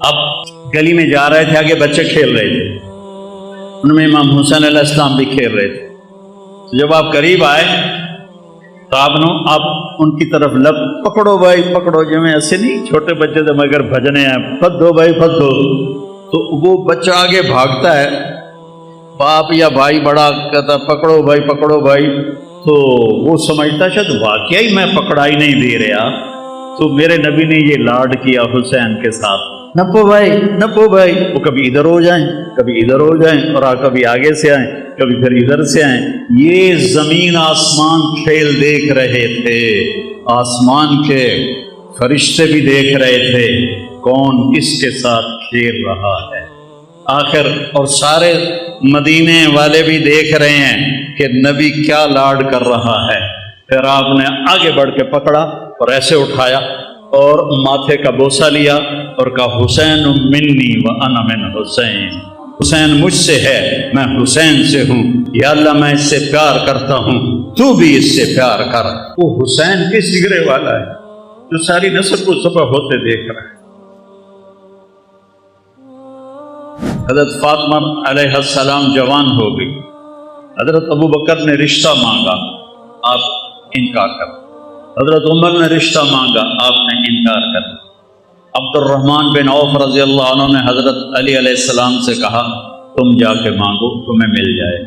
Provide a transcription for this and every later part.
اب گلی میں جا رہے تھے، آگے بچے کھیل رہے تھے، ان میں امام حسین علیہ السلام بھی کھیل رہے تھے. جب آپ قریب آئے تو آپ ان کی طرف لب پکڑو بھائی پکڑو، جو میں ایسے نہیں چھوٹے بچے تھے مگر بھجنے ہیں، پھد دو بھائی پھد دو. تو وہ بچہ آگے بھاگتا ہے، باپ یا بھائی بڑا کہتا پکڑو بھائی پکڑو بھائی. تو وہ سمجھتا شاید واقعی میں پکڑائی نہیں دے رہا، تو میرے نبی نے یہ لاڈ کیا حسین کے ساتھ، نپو بھائی نپو بھائی. وہ کبھی ادھر ہو جائیں کبھی ادھر ہو جائیں، اور کبھی آگے سے آئیں کبھی پھر ادھر سے آئیں. یہ زمین آسمان کھیل دیکھ رہے تھے، آسمان کے فرشتے بھی دیکھ رہے تھے کون کس کے ساتھ کھیل رہا ہے. آخر اور سارے مدینے والے بھی دیکھ رہے ہیں کہ نبی کیا لاڈ کر رہا ہے. پھر آپ نے آگے بڑھ کے پکڑا اور ایسے اٹھایا اور ماتھے کا بوسہ لیا اور کہا حسین منی و انا من حسین، حسین مجھ سے ہے میں حسین سے ہوں، یا اللہ میں اس سے پیار کرتا ہوں تو بھی اس سے پیار کر. وہ حسین کس جگرے والا ہے جو ساری نسل کو ذبح ہوتے دیکھ رہا ہے. حضرت فاطمہ علیہ السلام جوان ہو گئی، حضرت ابو بکر نے رشتہ مانگا، آپ انکار کر. حضرت عمر نے رشتہ مانگا، آپ نے انکار کر. عبد الرحمن بن عوف رضی اللہ عنہ نے حضرت علی علیہ السلام سے کہا تم جا کے مانگو تمہیں مل جائے.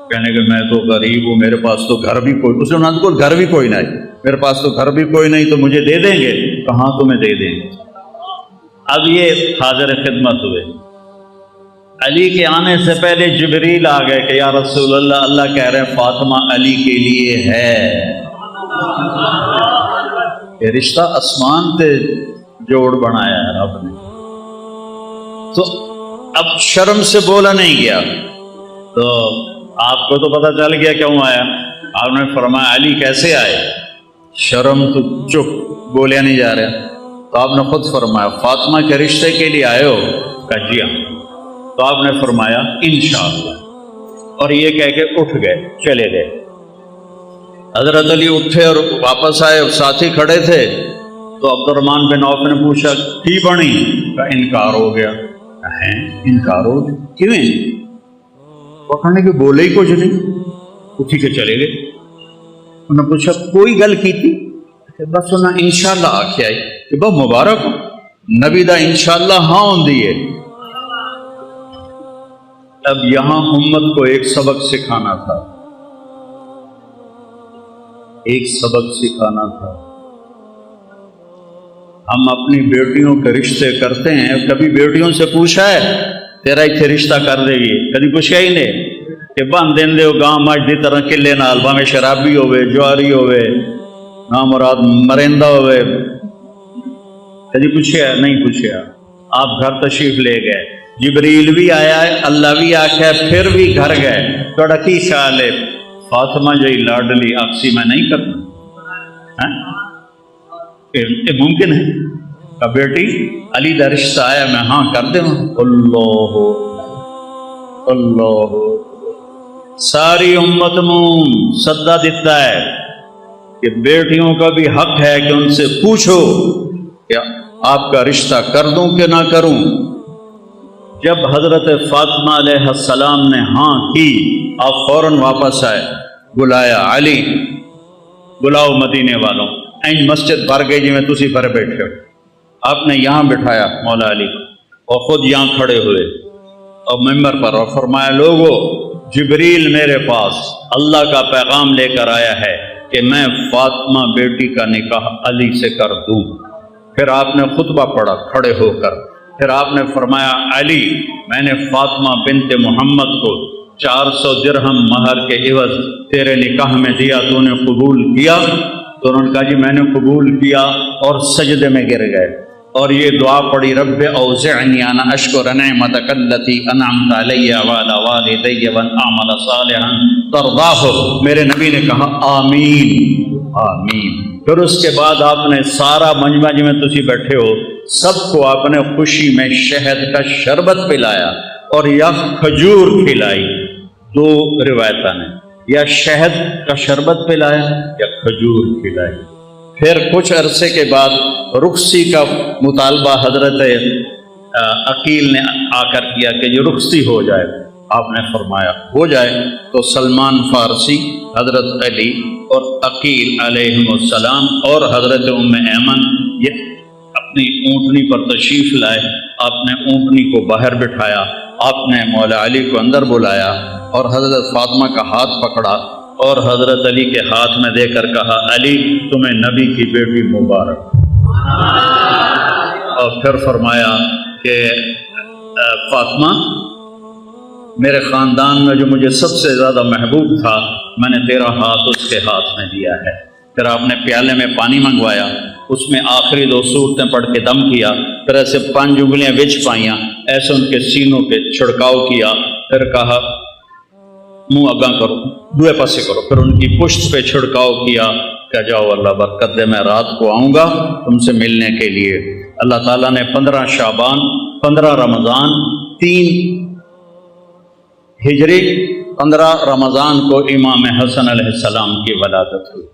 کہنے کہ میں تو غریب ہوں، میرے پاس تو گھر بھی کوئی، اس نے کو گھر بھی کوئی نہیں، میرے پاس تو گھر بھی کوئی نہیں، تو مجھے دے دیں گے؟ کہاں تمہیں دے دیں گے. اب یہ حاضر خدمت ہوئے. علی کے آنے سے پہلے جبریل آ گئے کہ یا رسول اللہ، اللہ کہہ رہے ہیں فاطمہ علی کے لیے ہے. یہ رشتہ آسمان سے جوڑ بنایا ہے رب نے. تو اب شرم سے بولا نہیں گیا، تو آپ کو تو پتہ چل گیا کیوں آیا. آپ نے فرمایا علی کیسے آئے؟ شرم تو چپ، بولیا نہیں جا رہا. تو آپ نے خود فرمایا فاطمہ کے رشتے کے لیے آئے ہو؟ کہا جی ہاں. تو آپ نے فرمایا انشاءاللہ، اور یہ کہہ کے اٹھ گئے چلے گئے. حضرت علی اٹھے اور واپس آئے، اور ساتھی کھڑے تھے. تو عبد الرحمن بن عوف نے پوچھا کی بنی؟ کا انکار ہو گیا. انکار ہو گیا کیوں؟ وہ کہنے کہ بولے ہی کچھ نہیں، اٹھی کے چلے گئے. انہوں نے پوچھا کوئی گل کی تھی؟ بس انہیں انشاءاللہ آکھے آئی کہ بہت مبارک ہو، نبی دا انشاءاللہ ہاں ہوں دیئے. اب یہاں امت کو ایک سبق سکھانا تھا، ایک سبق سکھانا تھا. ہم اپنی بیٹیوں کے رشتے کرتے ہیں، کبھی بیٹیوں سے پوچھا ہے تیرا اتنے رشتہ کر دے گی؟ کبھی پوچھا ہی نہیں کہ بن دین دے گاں مجھ دی طرح کلے نال، باویں شرابی ہوئے، جواری ہوئے، نامراد مرندہ ہوئے. کبھی پوچھا نہیں پوچھا. آپ گھر تشریف لے گئے، جبریل بھی آیا ہے، اللہ بھی آخیا، پھر بھی گھر گئے. تھوڑا کی خیال ہے فاطمہ جی لاڈلی آپسی میں نہیں کرنا؟ یہ ممکن ہے کہ بیٹی علی دا رشتہ آیا میں ہاں کر دوں؟ اللہ اللہ. ساری امت مون صدا دیتا ہے کہ بیٹیوں کا بھی حق ہے کہ ان سے پوچھو کہ آپ کا رشتہ کر دوں کہ نہ کروں. جب حضرت فاطمہ علیہ السلام نے ہاں کی، آپ فوراً واپس آئے، بلایا علی بلاؤ مدینے والوں. این مسجد بھر گئی جی میں تسی بھر بیٹھے ہو. آپ نے یہاں بٹھایا مولا علی اور خود یہاں کھڑے ہوئے اور ممبر پر، اور فرمایا لوگو جبریل میرے پاس اللہ کا پیغام لے کر آیا ہے کہ میں فاطمہ بیٹی کا نکاح علی سے کر دوں. پھر آپ نے خطبہ پڑھا کھڑے ہو کر. پھر آپ نے فرمایا علی میں نے فاطمہ بنت محمد کو 400 درہم مہر کے عوض تیرے نکاح میں دیا، تو نے قبول کیا؟ تو انہوں نے کہا جی میں نے قبول کیا، اور سجدے میں گر گئے اور یہ دعا پڑھی رب اوزعنی ان اشکر نعمتک التی انعمت علی وعلی والدی وان اعمل صالحا ترضاہ. میرے نبی نے کہا آمین آمین. پھر اس کے بعد آپ نے سارا مجمع جی میں تسی بیٹھے ہو سب کو آپ نے خوشی میں شہد کا شربت پلایا اور یا کھجور کھلائی. دو روایتیں نے یا شہد کا شربت پلایا یا کھجور کھلائی. پھر کچھ عرصے کے بعد رخصی کا مطالبہ حضرت عقیل نے آ کر کیا کہ یہ رخصتی ہو جائے، آپ نے فرمایا ہو جائے۔ تو سلمان فارسی، حضرت علی اور عقیل علیہ السلام اور حضرت ام ایمن یہ اپنی اونٹنی پر تشریف لائے۔ آپ نے اونٹنی کو باہر بٹھایا، آپ نے مولا علی کو اندر بلایا اور حضرت فاطمہ کا ہاتھ پکڑا اور حضرت علی کے ہاتھ میں دے کر کہا، علی تمہیں نبی کی بیٹی مبارک۔ اور پھر فرمایا کہ فاطمہ، میرے خاندان میں جو مجھے سب سے زیادہ محبوب تھا، میں نے تیرا ہاتھ اس کے ہاتھ میں دیا ہے۔ پھر آپ نے پیالے میں پانی منگوایا، اس میں آخری 2 سورتیں پڑھ کے دم کیا، پھر ایسے 5 انگلیاں بچ پائیاں، ایسے ان کے سینوں پہ چھڑکاؤ کیا، پھر کہا منہ اگاں کرو، دوئے پاسے کرو، پھر ان کی پشت پہ چھڑکاؤ کیا کہ جاؤ اللہ برکت دے، میں رات کو آؤں گا تم سے ملنے کے لیے۔ اللہ تعالیٰ نے 15 شعبان، 15 رمضان، 3 ہجری، 15 رمضان کو امام حسن علیہ السلام کی ولادت ہوئی۔